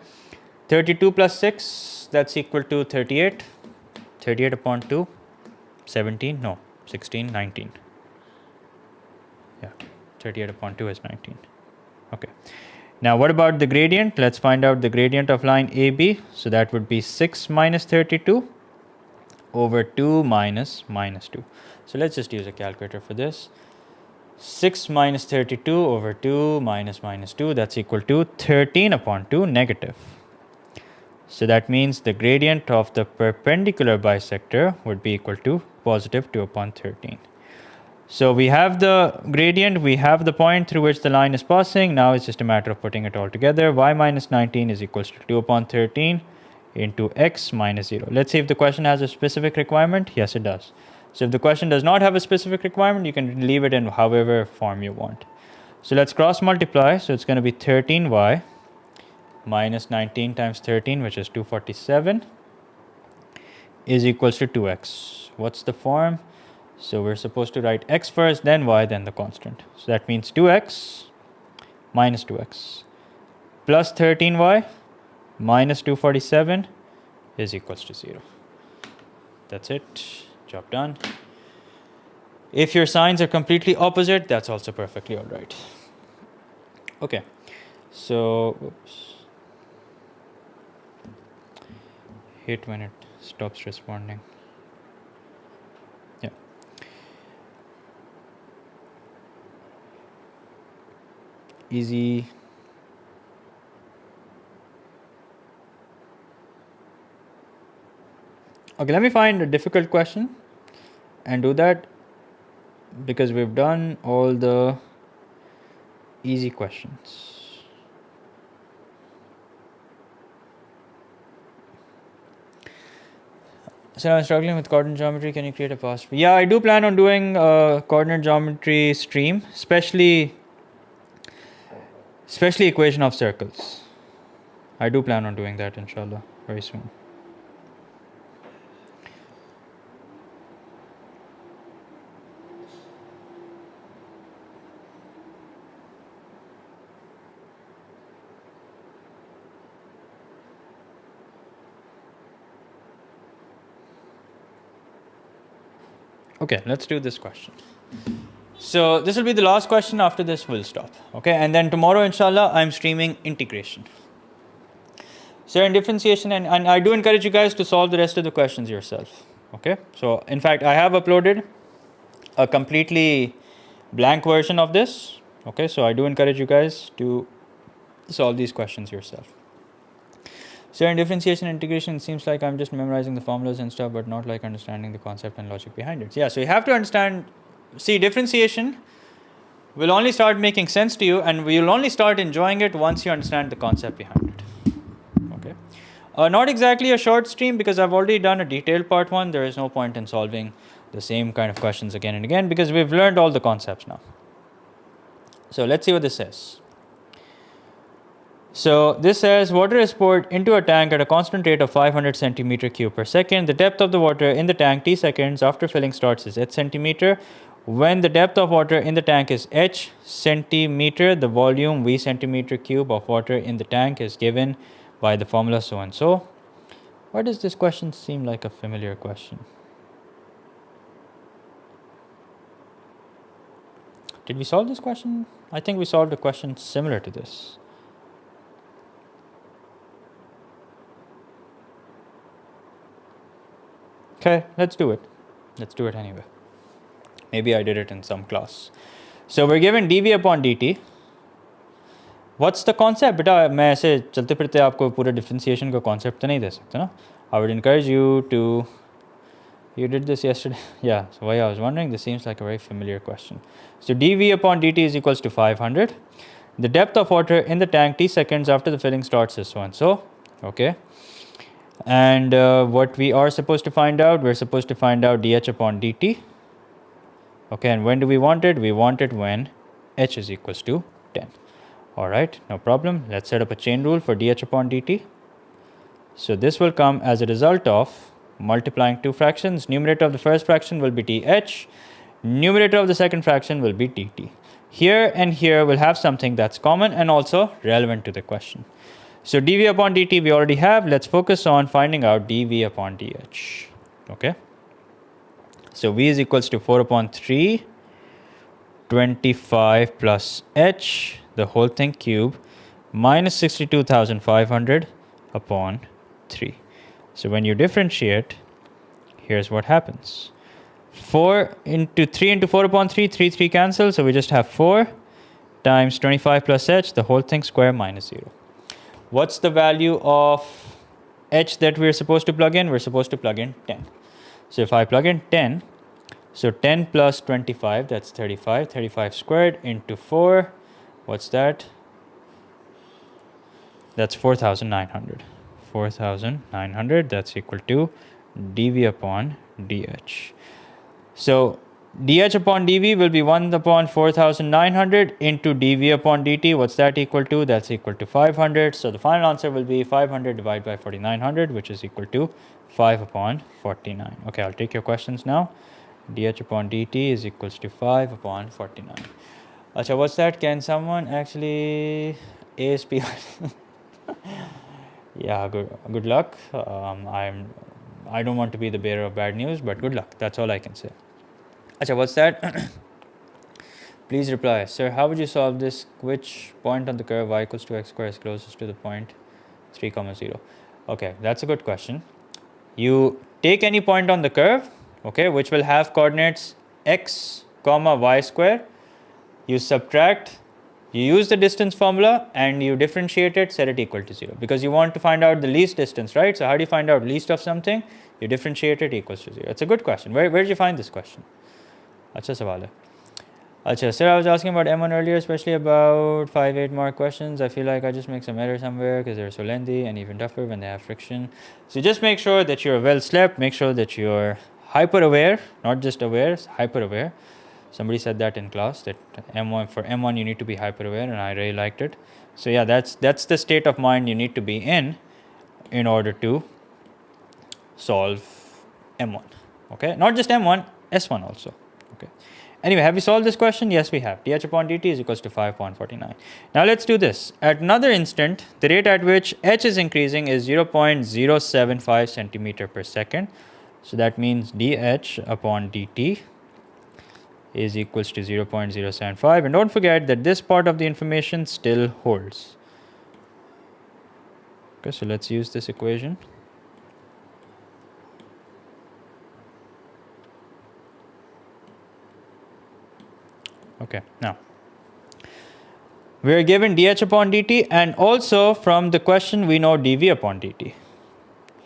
32 plus 6, that's equal to 38. 38 upon 2, 17, no, 16, 19. Yeah, 38 upon 2 is 19. Okay. Now, what about the gradient? Let's find out the gradient of line AB. So that would be 6 minus 32 over 2 minus minus 2. So let's just use a calculator for this. 6 minus 32 over 2 minus minus 2, that's equal to 13 upon 2 negative. So that means the gradient of the perpendicular bisector would be equal to positive 2 upon 13. So we have the gradient, we have the point through which the line is passing. Now it's just a matter of putting it all together. Y minus 19 is equals to 2 upon 13 into x minus 0. Let's see if the question has a specific requirement. Yes, it does. So if the question does not have a specific requirement, you can leave it in however form you want. So let's cross multiply. So it's going to be 13y minus 19 times 13, which is 247, is equals to 2x. What's the form? So we're supposed to write x first, then y, then the constant. So that means 2x minus 2x plus 13y minus 247 is equals to 0. That's it. Job done. If your signs are completely opposite, that's also perfectly all right. Okay. So, oops. Hate when it stops responding. Yeah. easy. Okay, let me find a difficult question and do that, because we've done all the easy questions. So I'm struggling with coordinate geometry. Can you create a past? Yeah, I do plan on doing a coordinate geometry stream, especially equation of circles. I do plan on doing that, inshallah, very soon. Okay, let's do this question. So this will be the last question. After this, we'll stop. Okay, and then tomorrow, inshallah, I'm streaming integration. So in differentiation, and I do encourage you guys to solve the rest of the questions yourself. Okay, so in fact, I have uploaded a completely blank version of this. Okay, so I do encourage you guys to solve these questions yourself. So in differentiation and integration, it seems like I'm just memorizing the formulas and stuff, but not like understanding the concept and logic behind it. Yeah, so you have to understand. See, differentiation will only start making sense to you, and you'll only start enjoying it once you understand the concept behind it. Okay, not exactly a short stream, because I've already done a detailed part 1. There is no point in solving the same kind of questions again and again, because we've learned all the concepts now. So let's see what this says. So this says water is poured into a tank at a constant rate of 500 centimeter cube per second. The depth of the water in the tank t seconds after filling starts is h centimeter. When the depth of water in the tank is h centimeter, the volume v centimeter cube of water in the tank is given by the formula so and so. Why does this question seem like a familiar question? Did we solve this question? I think we solved a question similar to this. Okay, let's do it. Let's do it anyway. Maybe I did it in some class. So we're given dv upon dt. What's the concept? बेटा मैं ऐसे चलते फिरते आपको पूरे differentiation का concept तो नहीं दे सकता ना. I would encourage you to. You did this yesterday. Yeah, so why I was wondering, this seems like a very familiar question. So dv upon dt is equals to 500. The depth of water in the tank t seconds after the filling starts is so and so. Okay. And what we are supposed to find out, we're supposed to find out dh upon dt. Okay, and when do we want it? We want it when h is equals to 10. Alright, no problem. Let's set up a chain rule for dh upon dt. So this will come as a result of multiplying two fractions. Numerator of the first fraction will be dh. Numerator of the second fraction will be dt. Here and here will have something that's common and also relevant to the question. So dv upon dt we already have. Let's focus on finding out dv upon dh. Okay. So v is equals to 4 upon 3, 25 plus h, the whole thing cube, minus 62,500 upon 3. So when you differentiate, here's what happens. 4 into 3 into 4 upon 3, 3 cancel. So we just have 4 times 25 plus h, the whole thing square minus 0. What's the value of h that we're supposed to plug in? We're supposed to plug in 10. So if I plug in 10, so 10 plus 25, that's 35. 35 squared into 4, what's that? That's 4,900. 4,900, that's equal to dv upon dh. So dh upon dv will be 1 upon 4,900 into dv upon dt. What's that equal to? That's equal to 500. So the final answer will be 500 divided by 4,900, which is equal to 5 upon 49. Okay, I'll take your questions now. dh upon dt is equals to 5 upon 49. Acha, what's that? Can someone actually ASP? Yeah, good luck. I don't want to be the bearer of bad news, but good luck. That's all I can say. Acha, what's that? Please reply. Sir, how would you solve this? Which point on the curve y equals to x square is closest to the point 3, 0? Okay, that's a good question. You take any point on the curve, okay, which will have coordinates x, y square. You subtract You use the distance formula and you differentiate it, set it equal to 0. Because you want to find out the least distance, right? So how do you find out least of something? You differentiate it equals to 0. It's a good question. Where did you find this question? Acha sawal hai. Acha, sir, I was asking about M1 earlier, especially about 5-8 mark questions. I feel like I just make some error somewhere because they're so lengthy and even tougher when they have friction. So just make sure that you're well slept. Make sure that you're hyper aware, not just aware, hyper aware. Somebody said that in class, that for M1 you need to be hyper aware, and I really liked it. So yeah, that's the state of mind you need to be in order to solve M1. Okay, not just M1, S1 also. Okay. Anyway, have we solved this question? Yes, we have. dH upon dt is equals to 5.49. Now let's do this. At another instant, the rate at which h is increasing is 0.075 centimeter per second. So that means dH upon dt is equals to 0.075, and don't forget that this part of the information still holds. Okay, so let's use this equation. Okay, now we are given dH upon dt, and also from the question we know dV upon dt,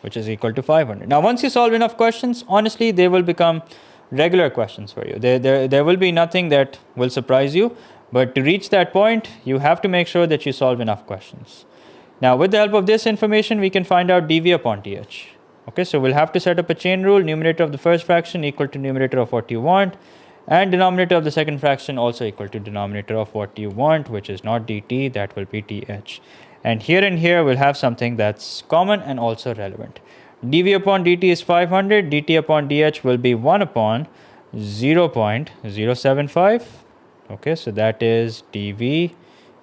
which is equal to 500. Now once you solve enough questions, honestly they will become regular questions for you. There will be nothing that will surprise you, but to reach that point you have to make sure that you solve enough questions. Now with the help of this information we can find out dV upon dH. Okay, so we'll have to set up a chain rule. Numerator of the first fraction equal to numerator of what you want, and denominator of the second fraction also equal to denominator of what you want, which is not dt, that will be dH. And here we'll have something that's common and also relevant. dV upon dt is 500, dt upon dH will be 1 upon 0.075. Okay, so that is dV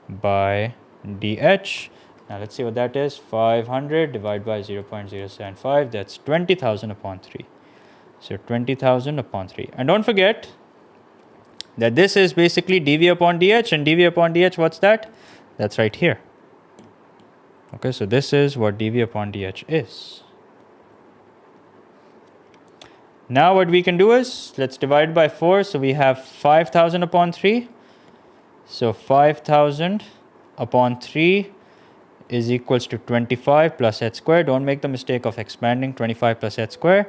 by dH. Now let's see what that is. 500 divided by 0.075, that's 20,000 upon 3. So 20,000 upon 3. And don't forget that this is basically dV upon dH, and dV upon dH, what's that? That's right here. Okay, so this is what dV upon dH is. Now what we can do is, let's divide by 4. So we have 5,000 upon 3. So 5,000 upon 3 is equals to 25 plus h square. Don't make the mistake of expanding 25 plus h square.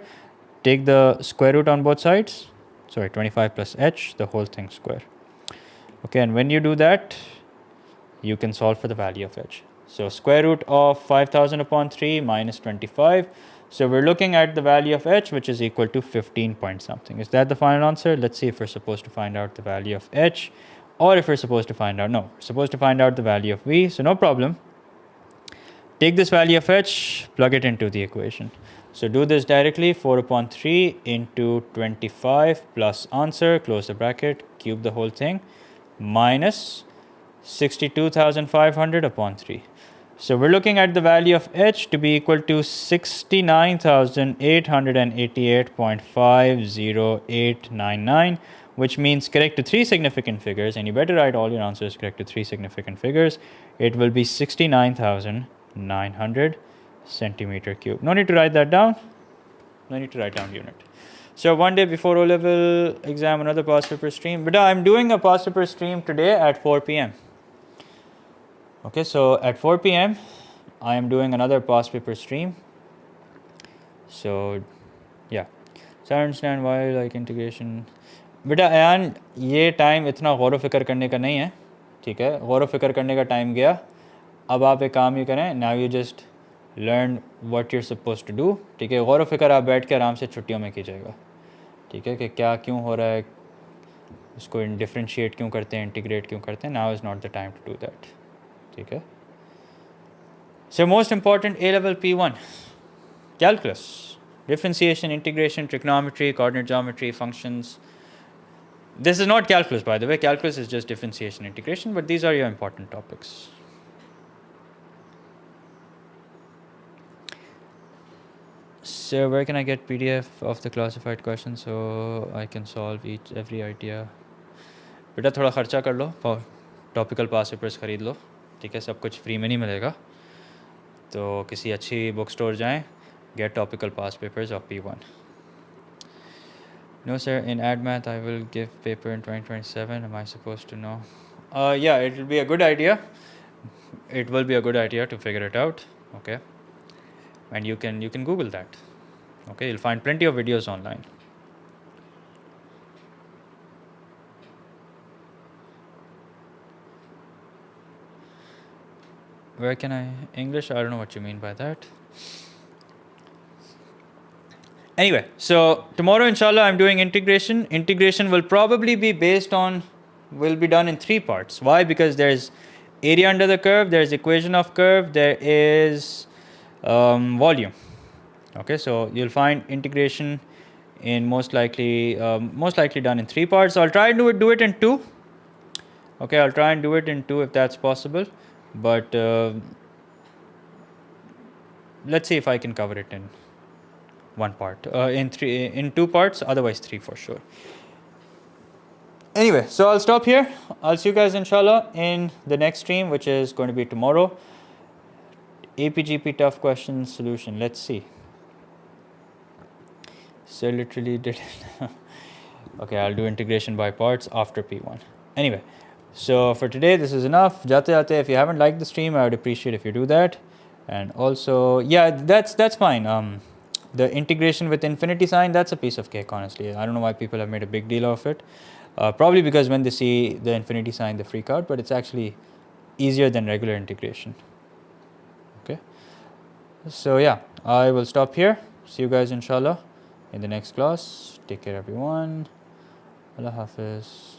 Take the square root on both sides. Sorry, 25 plus h, the whole thing square. Okay, and when you do that, you can solve for the value of h. So square root of 5,000 upon 3 minus 25. So we're looking at the value of h, which is equal to 15 point something. Is that the final answer? Let's see if we're supposed to find out the value of h, or if we're supposed to find out, no, we're supposed to find out the value of v. So no problem. Take this value of h, plug it into the equation. So do this directly. 4 upon 3 into 25 plus answer, close the bracket, cube the whole thing, minus 62,500 upon 3. So we're looking at the value of h to be equal to 69,888.50899, which means correct to 3 significant figures, and you better write all your answers correct to 3 significant figures. It will be 69,900 centimeter cube. No need to write that down. No need to write down unit. So one day before O-level exam, another past paper stream. But I'm doing a past paper stream today at 4 p.m. Okay, so at 4 p.m. I am doing another past paper stream. So yeah, so I understand why like integration. बेटा अयान ये time इतना गौर फ़िक्र करने का नहीं है, ठीक है? गौर फ़िक्र करने का टाइम गया. अब आप एक काम ही करें. Now you just learn what you're supposed to do. ठीक है? गौर फ़िक्र आप बैठ के आराम से छुट्टियों में कीजिएगा. ठीक है? कि क्या क्यों हो रहा है, उसको डिफरेंशिएट क्यों करते हैं, इंटीग्रेट क्यों करते हैं. Now is not the time to do that. ठीक है? So most important A-level P1, calculus, differentiation, integration, trigonometry, coordinate geometry, functions. This is not calculus, by the way. Calculus is just differentiation, integration, but these are your important topics. So where can I get PDF of the classified questions so I can solve every idea? बेटा थोड़ा खर्चा कर लो, topical पास papers ख़रीद लो, ठीक है? सब कुछ free में नहीं मिलेगा, तो किसी अच्छी बुक स्टोर जाएं, get topical past papers of P1. No sir, in Add Math I will give paper in 2027. Am I supposed to know? Yeah, it will be a good idea. It will be a good idea to figure it out. Okay, and you can Google that. Okay, you'll find plenty of videos online. Where can I English? I don't know what you mean by that. Anyway, so tomorrow inshallah I'm doing integration. Integration will probably be will be done in 3 parts. Why? Because there's area under the curve, there's equation of curve, there is volume. Okay, so you'll find integration in most likely done in 3 parts. So I'll try to do it in 2. Okay, I'll try and do it in 2 if that's possible, but let's see if I can cover it in 1 part, in 2 parts, otherwise 3 for sure. Anyway, so I'll stop here. I'll see you guys inshallah in the next stream, which is going to be tomorrow. APGP tough question solution. Let's see. So literally did it. Okay, I'll do integration by parts after P1. Anyway, so for today this is enough. Jate jate, if you haven't liked the stream, I would appreciate if you do that. And also, yeah, that's fine. The integration with infinity sign, that's a piece of cake, honestly. I don't know why people have made a big deal of it. Probably because when they see the infinity sign, they freak out, but it's actually easier than regular integration. Okay. So yeah, I will stop here. See you guys inshallah in the next class. Take care everyone. Allah Hafiz.